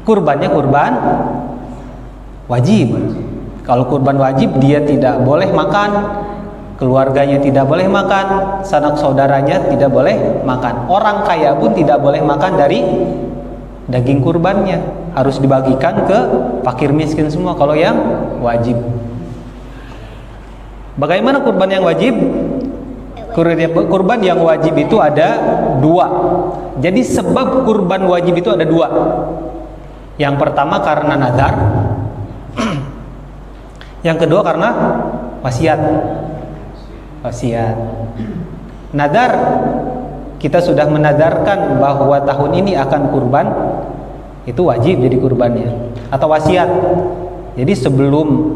kurbannya kurban wajib. Kalau kurban wajib dia tidak boleh makan, keluarganya tidak boleh makan, sanak saudaranya tidak boleh makan. Orang kaya pun tidak boleh makan dari daging kurbannya, harus dibagikan ke fakir miskin semua kalau yang wajib. Bagaimana kurban yang wajib? Kurban yang wajib itu ada dua. Jadi sebab kurban wajib itu ada dua. Yang pertama karena nazar, yang kedua karena wasiat. Wasiat. Nazar, kita sudah menadarkan bahwa tahun ini akan kurban, itu wajib jadi kurbannya. Atau wasiat. Jadi sebelum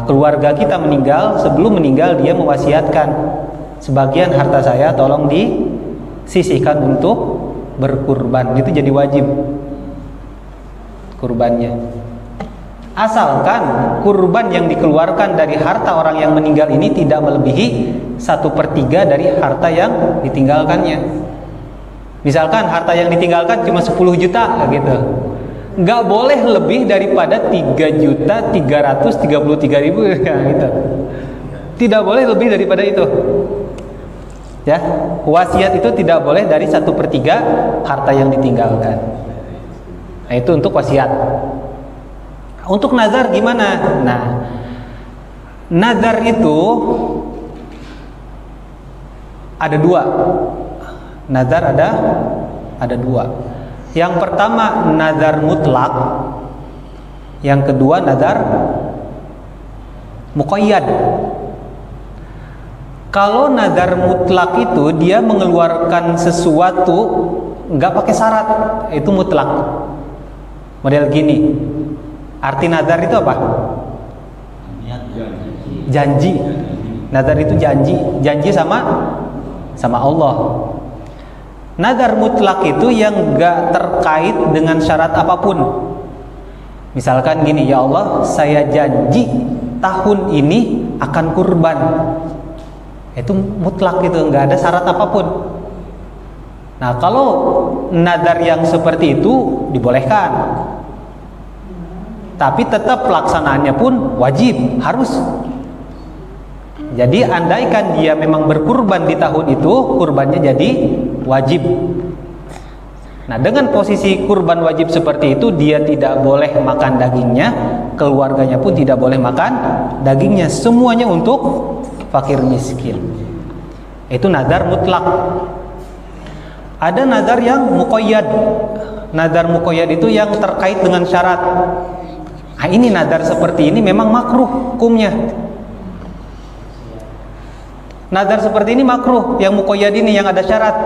keluarga kita meninggal, sebelum meninggal dia mewasiatkan, sebagian harta saya tolong disisihkan untuk berkurban. Itu jadi wajib kurbannya. Asalkan kurban yang dikeluarkan dari harta orang yang meninggal ini tidak melebihi 1/3 dari harta yang ditinggalkannya. Misalkan harta yang ditinggalkan cuma 10 juta gitu, nggak boleh lebih daripada 3.333.000 ya, gitu. Tidak boleh lebih daripada itu. Ya, wasiat itu tidak boleh dari 1/3 harta yang ditinggalkan. Nah, itu untuk wasiat. Untuk nazar gimana? Nah, nazar itu ada dua. Nazar ada dua. Yang pertama nazar mutlak, yang kedua nazar muqayyad. Kalau nazar mutlak itu dia mengeluarkan sesuatu nggak pakai syarat, itu mutlak. Model gini. Arti nazar itu apa? Janji. Nazar itu janji. Janji sama Allah. Nazar mutlak itu yang gak terkait dengan syarat apapun. Misalkan gini, ya Allah, saya janji tahun ini akan kurban. Itu mutlak, itu gak ada syarat apapun. Nah, kalau nazar yang seperti itu dibolehkan, tapi tetap pelaksanaannya pun wajib, harus. Jadi andaikan dia memang berkurban di tahun itu, kurbannya jadi wajib. Nah, dengan posisi kurban wajib seperti itu, dia tidak boleh makan dagingnya, keluarganya pun tidak boleh makan dagingnya, semuanya untuk fakir miskin. Itu nazar mutlak. Ada nazar yang muqayyad. Nazar muqayyad itu yang terkait dengan syarat. Nah, ini nazar seperti ini memang makruh hukumnya. Nazar seperti ini makruh, yang muqayyad ini yang ada syarat.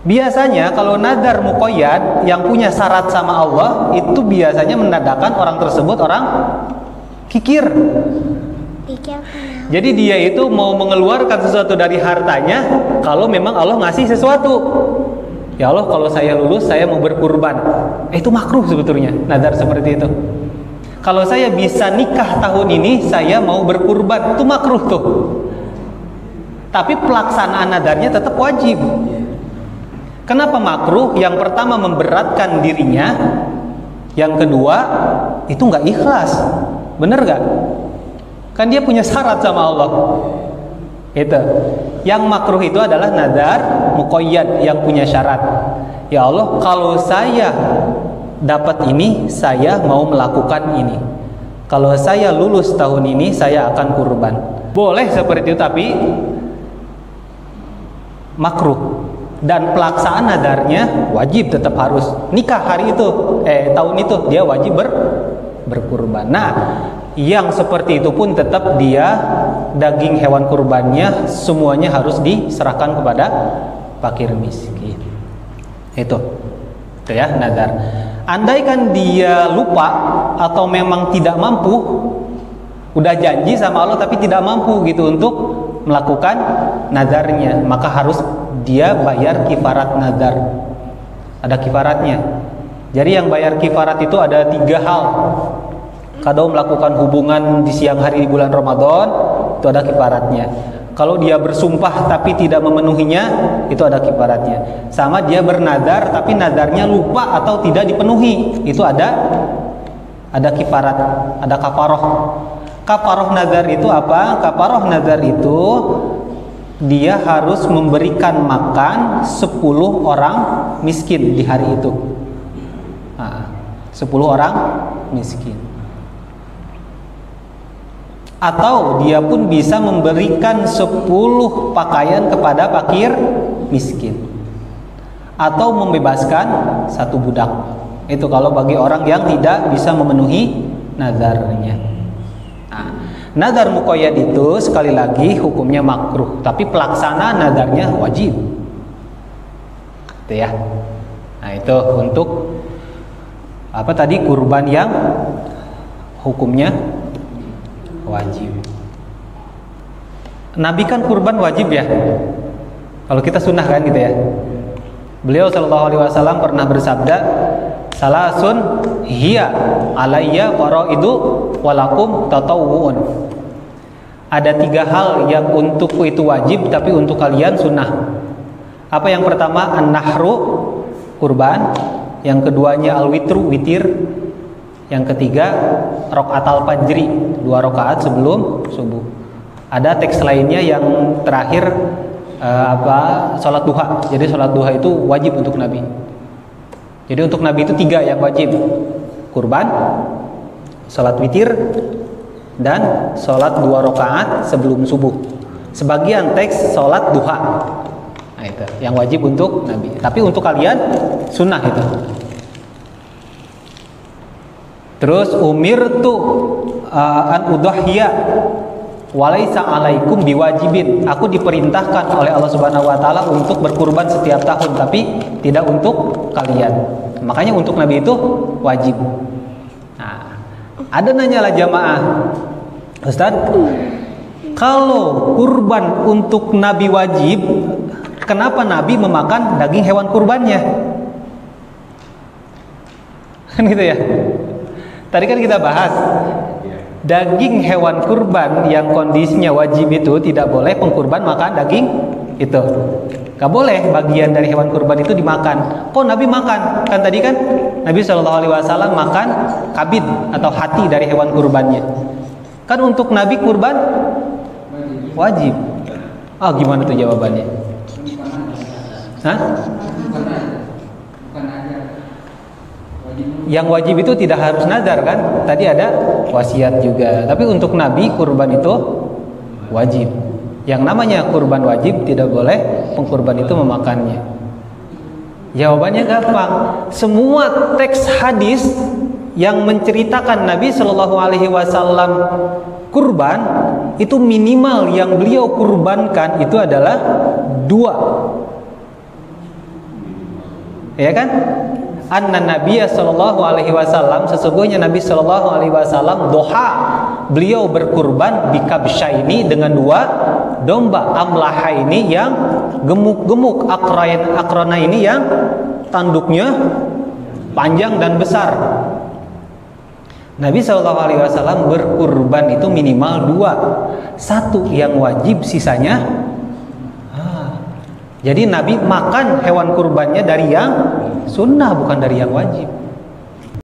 Biasanya kalau nazar muqayyad yang punya syarat sama Allah, itu biasanya menandakan orang tersebut orang kikir. Jadi dia itu mau mengeluarkan sesuatu dari hartanya kalau memang Allah ngasih sesuatu. Ya Allah, kalau saya lulus saya mau berkurban. Itu makruh sebetulnya nazar seperti itu. Kalau saya bisa nikah tahun ini, saya mau berkurban, itu makruh tuh. Tapi pelaksanaan nazarnya tetap wajib. Kenapa makruh? Yang pertama memberatkan dirinya, yang kedua itu nggak ikhlas. Bener nggak? Kan dia punya syarat sama Allah. Itu. Yang makruh itu adalah nazar muqayyad yang punya syarat. Ya Allah, kalau saya dapat ini, saya mau melakukan ini. Kalau saya lulus tahun ini, saya akan kurban. Boleh seperti itu, tapi makruh. Dan pelaksanaan nadarnya wajib, tetap harus nikah hari itu, tahun itu dia wajib berkurban. Nah, yang seperti itu pun tetap dia daging hewan kurbannya semuanya harus diserahkan kepada fakir miskin. Itu ya nadar. Andaikan dia lupa atau memang tidak mampu, udah janji sama Allah tapi tidak mampu gitu untuk melakukan nadarnya, maka harus dia bayar kifarat nadar. Ada kifaratnya. Jadi yang bayar kifarat itu ada 3 hal. Kalau melakukan hubungan di siang hari di bulan Ramadan, itu ada kifaratnya. Kalau dia bersumpah tapi tidak memenuhinya, itu ada kifaratnya. Sama dia bernadar tapi nadarnya lupa atau tidak dipenuhi, itu ada kifarat, ada kafaroh. Kafaroh nadar itu apa? Kafaroh nadar itu dia harus memberikan makan 10 orang miskin di hari itu. 10 orang miskin. Atau dia pun bisa memberikan 10 pakaian kepada fakir miskin. Atau membebaskan 1 budak. Itu kalau bagi orang yang tidak bisa memenuhi nadarnya. Nadar muqayyad itu sekali lagi hukumnya makruh, tapi pelaksana nadarnya wajib. Itu ya. Nah, itu untuk apa tadi, kurban yang hukumnya wajib. Nabi kan kurban wajib ya. Kalau kita sunnah kan gitu ya. Beliau sallallahu alaihi wasallam pernah bersabda, salasun hiya alayya faraidu walakum tatawwuun. Ada 3 hal yang untukku itu wajib tapi untuk kalian sunnah. Apa yang pertama? An-nahru, kurban. Yang keduanya al-witru, witir. Yang ketiga raqatal fajri, 2 rakaat sebelum subuh. Ada teks lainnya yang terakhir salat duha. Jadi salat duha itu wajib untuk Nabi. Jadi untuk Nabi itu 3 yang wajib: kurban, salat witir, dan salat 2 rakaat sebelum subuh. Sebagian teks salat duha. Nah, itu yang wajib untuk Nabi. Tapi untuk kalian sunnah itu. Terus umirtu an udhhiya walaisa alaikum biwajibin. Aku diperintahkan oleh Allah Subhanahu wa taala untuk berkurban setiap tahun, tapi tidak untuk kalian. Makanya untuk Nabi itu wajib. Nah, ada nanyalah jamaah, Ustaz, kalau kurban untuk Nabi wajib, kenapa Nabi memakan daging hewan kurbannya? Kan gitu ya. Tadi kan kita bahas daging hewan kurban yang kondisinya wajib itu tidak boleh pengkurban makan daging itu. Gak boleh bagian dari hewan kurban itu dimakan. Kok Nabi makan? Kan tadi kan Nabi Shallallahu Alaihi Wasallam makan kabid atau hati dari hewan kurbannya. Kan untuk Nabi kurban wajib. Gimana tuh jawabannya? Hah? Yang wajib itu tidak harus nadar kan? Tadi ada wasiat juga. Tapi untuk Nabi kurban itu wajib. Yang namanya kurban wajib tidak boleh pengkurban itu memakannya. Jawabannya gampang. Semua teks hadis yang menceritakan Nabi Shallallahu Alaihi Wasallam kurban itu minimal yang beliau kurbankan itu adalah 2. Ya kan? Anna Nabiya Sallallahu Alaihi Wasallam, sesungguhnya Nabi Sallallahu Alaihi Wasallam doha, beliau berkurban bikabsyaini dengan 2 domba, amlaha ini yang gemuk-gemuk, akrona ini yang tanduknya panjang dan besar. Nabi Sallallahu Alaihi Wasallam berkurban itu minimal 2, 1 yang wajib, sisanya jadi Nabi makan hewan kurbannya dari yang sunnah, bukan dari yang wajib.